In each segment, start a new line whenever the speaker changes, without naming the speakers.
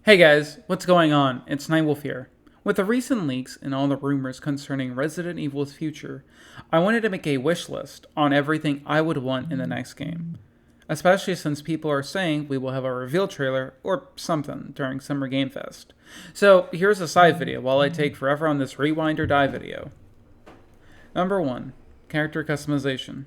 Hey guys, what's going on? It's Nightwolf here. With the recent leaks and all the rumors concerning Resident Evil's future, I wanted to make a wish list on everything I would want in the next game. Especially since people are saying we will have a reveal trailer or something during Summer Game Fest. So here's a side video while I take forever on this rewind or die video. Number 1. Character customization.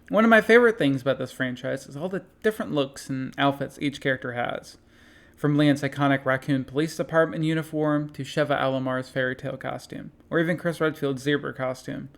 One of my favorite things about this franchise is all the different looks and outfits each character has. From Leon's iconic raccoon police department uniform to Sheva Alomar's fairy tale costume, or even Chris Redfield's zebra costume.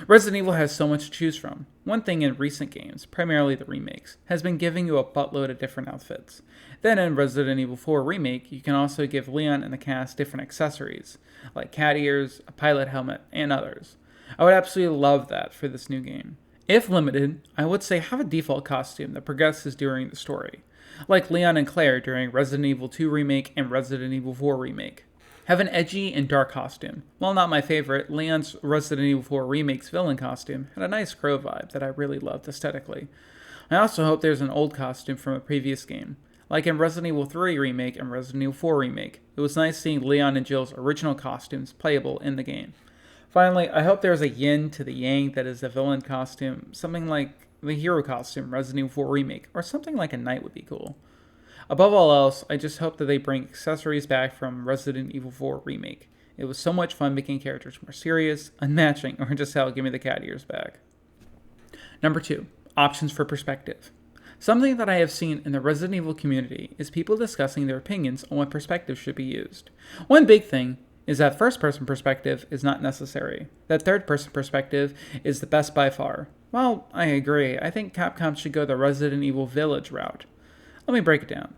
Resident Evil has so much to choose from. One thing in recent games, primarily the remakes, has been giving you a buttload of different outfits. Then in Resident Evil 4 Remake, you can also give Leon and the cast different accessories, like cat ears, a pilot helmet, and others. I would absolutely love that for this new game. If limited, I would say have a default costume that progresses during the story, like Leon and Claire during Resident Evil 2 Remake and Resident Evil 4 Remake. Have an edgy and dark costume. While not my favorite, Leon's Resident Evil 4 Remake's villain costume had a nice crow vibe that I really loved aesthetically. I also hope there's an old costume from a previous game. Like in Resident Evil 3 Remake and Resident Evil 4 Remake, it was nice seeing Leon and Jill's original costumes playable in the game. Finally, I hope there's a yin to the yang that is the villain costume, something like the hero costume Resident Evil 4 Remake, or something like a knight would be cool. Above all else, I just hope that they bring accessories back from Resident Evil 4 Remake. It was so much fun making characters more serious, unmatching, or just hell, give me the cat ears back. Number 2. Options for perspective. Something that I have seen in the Resident Evil community is people discussing their opinions on what perspective should be used. One big thing is that first-person perspective is not necessary. That third-person perspective is the best by far. Well, I agree. I think Capcom should go the Resident Evil Village route. Let me break it down.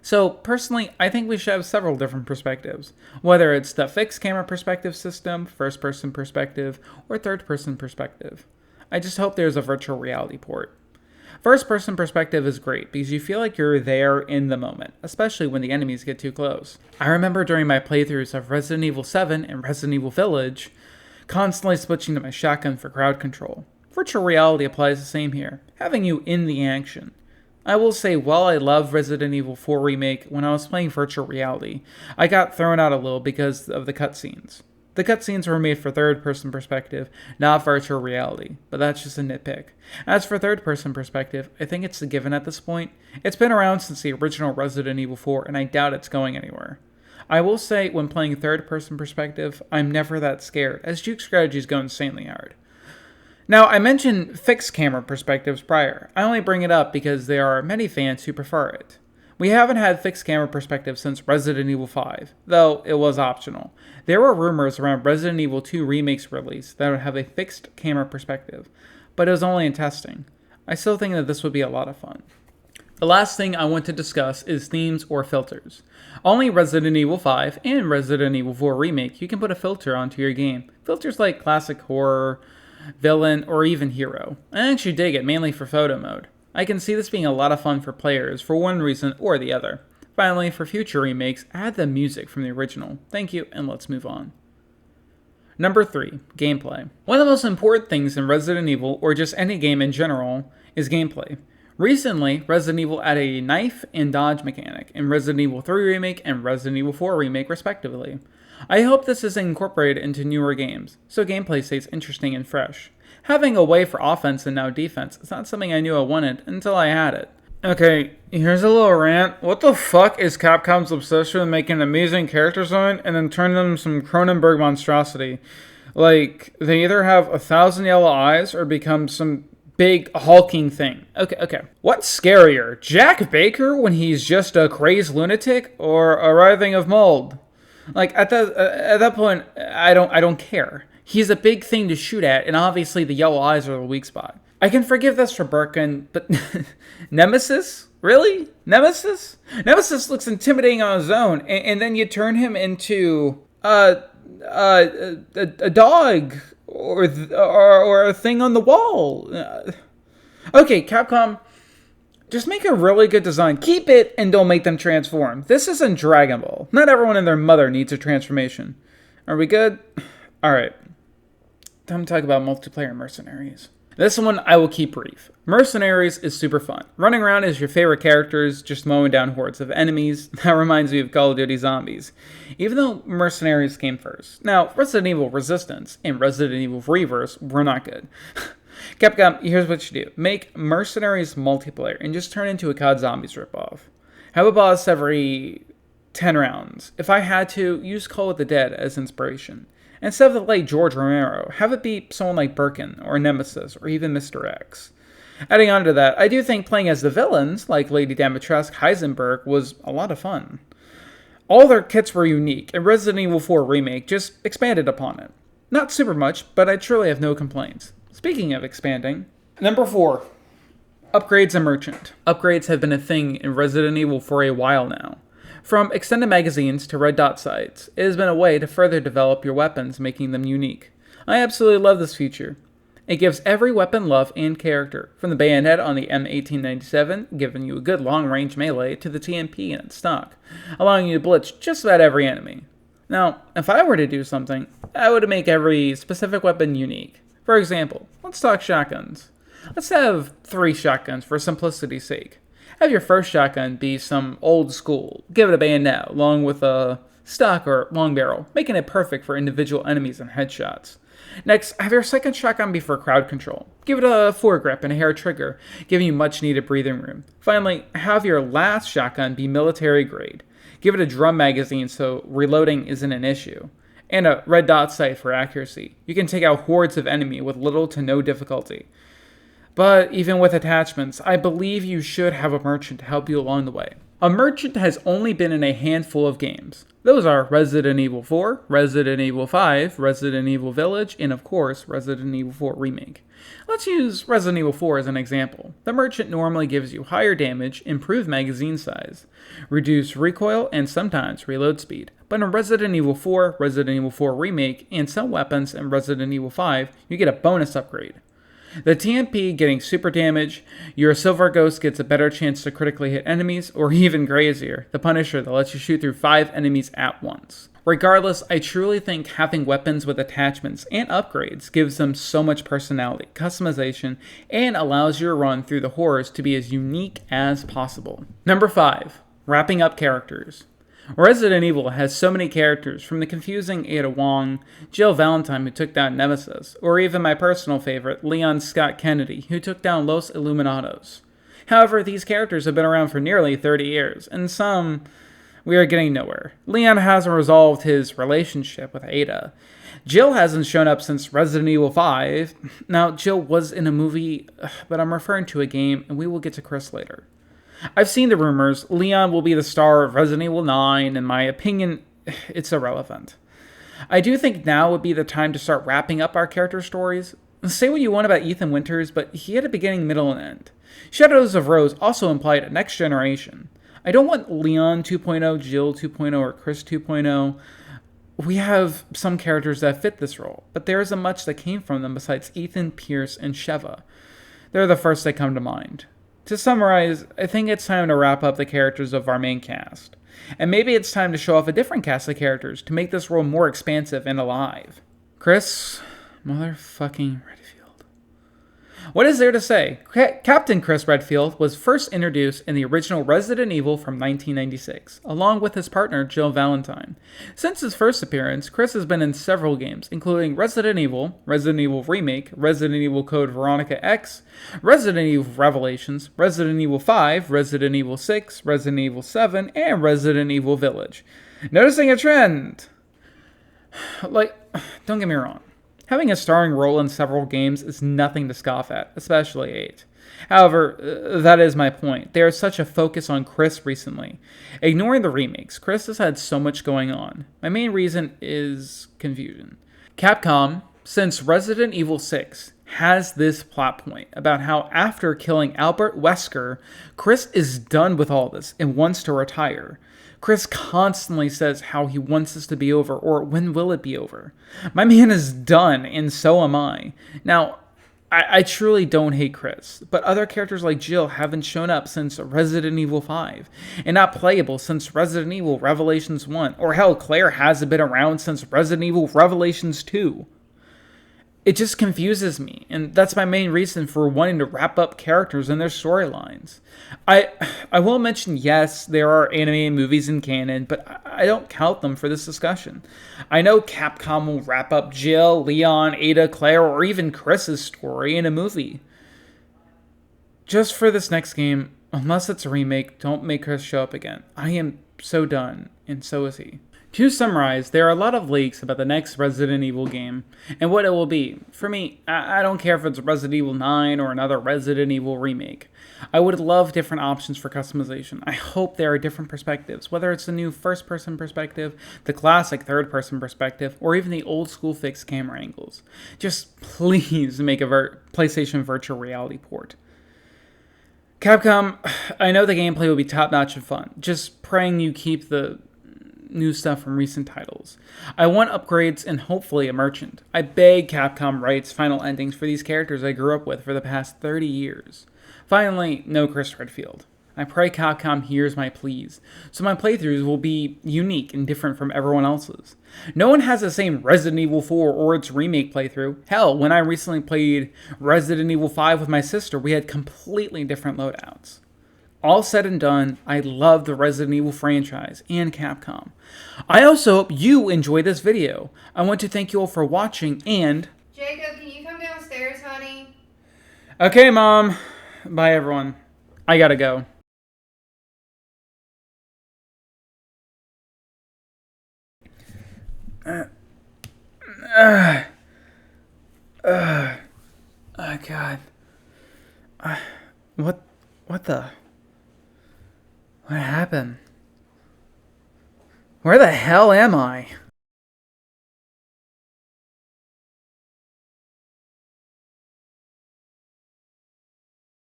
So, personally, I think we should have several different perspectives. Whether it's the fixed camera perspective system, first-person perspective, or third-person perspective. I just hope there's a virtual reality port. First-person perspective is great because you feel like you're there in the moment, especially when the enemies get too close. I remember during my playthroughs of Resident Evil 7 and Resident Evil Village, constantly switching to my shotgun for crowd control. Virtual reality applies the same here, having you in the action. I will say, while I love Resident Evil 4 Remake, when I was playing virtual reality, I got thrown out a little because of the cutscenes. The cutscenes were made for third-person perspective, not virtual reality, but that's just a nitpick. As for third-person perspective, I think it's a given at this point. It's been around since the original Resident Evil 4, and I doubt it's going anywhere. I will say, when playing third-person perspective, I'm never that scared, as Duke's strategies go insanely hard. Now, I mentioned fixed camera perspectives prior. I only bring it up because there are many fans who prefer it. We haven't had fixed camera perspective since Resident Evil 5, though it was optional. There were rumors around Resident Evil 2 Remake's release that would have a fixed camera perspective, but it was only in testing. I still think that this would be a lot of fun. The last thing I want to discuss is themes or filters. Only Resident Evil 5 and Resident Evil 4 Remake you can put a filter onto your game. Filters like classic horror, villain, or even hero. I actually dig it, mainly for photo mode. I can see this being a lot of fun for players for one reason or the other. Finally, for future remakes, add the music from the original. Thank you, and let's move on. Number 3. Gameplay. One of the most important things in Resident Evil, or just any game in general, is gameplay. Recently, Resident Evil added a knife and dodge mechanic in Resident Evil 3 Remake and Resident Evil 4 Remake respectively. I hope this is incorporated into newer games, so gameplay stays interesting and fresh. Having a way for offense and now defense is not something I knew I wanted until I had it. Okay, here's a little rant. What the fuck is Capcom's obsession with making an amazing character design and then turning them some Cronenberg monstrosity? Like, they either have 1,000 yellow eyes or become some big hulking thing. Okay. What's scarier, Jack Baker when he's just a crazed lunatic or a writhing of mold? Like, at that point, I don't care. He's a big thing to shoot at, and obviously the yellow eyes are the weak spot. I can forgive this for Birkin, but Nemesis? Really? Nemesis? Nemesis looks intimidating on his own, and then you turn him into a dog or a thing on the wall. Okay, Capcom, just make a really good design. Keep it and don't make them transform. This isn't Dragon Ball. Not everyone and their mother needs a transformation. Are we good? Alright. Time to talk about multiplayer mercenaries. This one I will keep brief. Mercenaries is super fun. Running around as your favorite characters, just mowing down hordes of enemies. That reminds me of Call of Duty Zombies. Even though Mercenaries came first. Now, Resident Evil Resistance and Resident Evil Reverse were not good. Capcom, here's what you do. Make Mercenaries multiplayer and just turn into a COD Zombies ripoff. Have a boss every 10 rounds. If I had to, use Call of the Dead as inspiration. Instead of the late George Romero, have it be someone like Birkin, or Nemesis, or even Mr. X. Adding on to that, I do think playing as the villains, like Lady Dimitrescu, Heisenberg, was a lot of fun. All their kits were unique, and Resident Evil 4 Remake just expanded upon it. Not super much, but I truly have no complaints. Speaking of expanding, number 4. Upgrades and Merchant. Upgrades have been a thing in Resident Evil for a while now. From extended magazines to red dot sights, it has been a way to further develop your weapons, making them unique. I absolutely love this feature. It gives every weapon love and character, from the bayonet on the M1897, giving you a good long-range melee, to the TMP in its stock, allowing you to blitz just about every enemy. Now, if I were to do something, I would make every specific weapon unique. For example, let's talk shotguns. Let's have 3 shotguns for simplicity's sake. Have your first shotgun be some old school. Give it a bayonet along with a stock or long barrel, making it perfect for individual enemies and headshots. Next, have your second shotgun be for crowd control. Give it a foregrip and a hair trigger, giving you much needed breathing room. Finally, have your last shotgun be military grade. Give it a drum magazine so reloading isn't an issue. And a red dot sight for accuracy. You can take out hordes of enemy with little to no difficulty. But even with attachments, I believe you should have a merchant to help you along the way. A merchant has only been in a handful of games. Those are Resident Evil 4, Resident Evil 5, Resident Evil Village, and of course, Resident Evil 4 Remake. Let's use Resident Evil 4 as an example. The merchant normally gives you higher damage, improved magazine size, reduced recoil, and sometimes reload speed. But in Resident Evil 4, Resident Evil 4 Remake, and some weapons in Resident Evil 5, you get a bonus upgrade. The TMP getting super damage, your Silver Ghost gets a better chance to critically hit enemies, or even crazier, the Punisher that lets you shoot through 5 enemies at once. Regardless, I truly think having weapons with attachments and upgrades gives them so much personality, customization, and allows your run through the horrors to be as unique as possible. Number 5. Wrapping up characters. Resident Evil has so many characters, from the confusing Ada Wong, Jill Valentine who took down Nemesis, or even my personal favorite, Leon Scott Kennedy, who took down Los Illuminados. However, these characters have been around for nearly 30 years, and some, we are getting nowhere. Leon hasn't resolved his relationship with Ada. Jill hasn't shown up since Resident Evil 5. Now, Jill was in a movie, but I'm referring to a game, and we will get to Chris later. I've seen the rumors. Leon will be the star of Resident Evil 9. In my opinion, it's irrelevant. I do think now would be the time to start wrapping up our character stories. Say what you want about Ethan Winters, but he had a beginning, middle, and end. Shadows of Rose also implied a next generation. I don't want Leon 2.0, Jill 2.0, or Chris 2.0. We have some characters that fit this role, but there isn't much that came from them besides Ethan, Pierce, and Sheva. They're the first that come to mind. To summarize, I think it's time to wrap up the characters of our main cast. And maybe it's time to show off a different cast of characters to make this world more expansive and alive. Chris motherfucking Redfield. What is there to say? Captain Chris Redfield was first introduced in the original Resident Evil from 1996, along with his partner Jill Valentine. Since his first appearance, Chris has been in several games, including Resident Evil Remake, Resident Evil Code Veronica X, Resident Evil Revelations, Resident Evil 5, Resident Evil 6, Resident Evil 7, and Resident Evil Village. Noticing a trend! Don't get me wrong. Having a starring role in several games is nothing to scoff at, especially 8. However, that is my point. There is such a focus on Chris recently. Ignoring the remakes, Chris has had so much going on. My main reason is confusion. Capcom, since Resident Evil 6, has this plot point about how after killing Albert Wesker, Chris is done with all this and wants to retire. Chris constantly says how he wants this to be over, or when will it be over? My man is done, and so am I. Now, I truly don't hate Chris, but other characters like Jill haven't shown up since Resident Evil 5, and not playable since Resident Evil Revelations 1, or hell, Claire hasn't been around since Resident Evil Revelations 2. It just confuses me, and that's my main reason for wanting to wrap up characters and their storylines. I I will mention, yes, there are anime movies in canon, but I don't count them for this discussion. I know Capcom will wrap up Jill, Leon, Ada, Claire, or even Chris's story in a movie. Just for this next game, unless it's a remake, don't make Chris show up again. I am so done, and so is he. To summarize, there are a lot of leaks about the next Resident Evil game and what it will be. For me, I don't care if it's Resident Evil 9 or another Resident Evil remake. I would love different options for customization. I hope there are different perspectives, whether it's the new first-person perspective, the classic third-person perspective, or even the old-school fixed camera angles. Just please make a PlayStation Virtual Reality port. Capcom, I know the gameplay will be top-notch and fun. Just praying you keep the new stuff from recent titles. I want upgrades and hopefully a merchant. I beg Capcom writes final endings for these characters I grew up with for the past 30 years. Finally, no Chris Redfield. I pray Capcom hears my pleas, so my playthroughs will be unique and different from everyone else's. No one has the same Resident Evil 4 or its remake playthrough. Hell, when I recently played Resident Evil 5 with my sister, we had completely different loadouts. All said and done, I love the Resident Evil franchise and Capcom. I also hope you enjoyed this video. I want to thank you all for watching and...
Jacob, can you come downstairs, honey?
Okay, Mom. Bye, everyone. I gotta go. Oh, God. What the... What happened? Where the hell am I?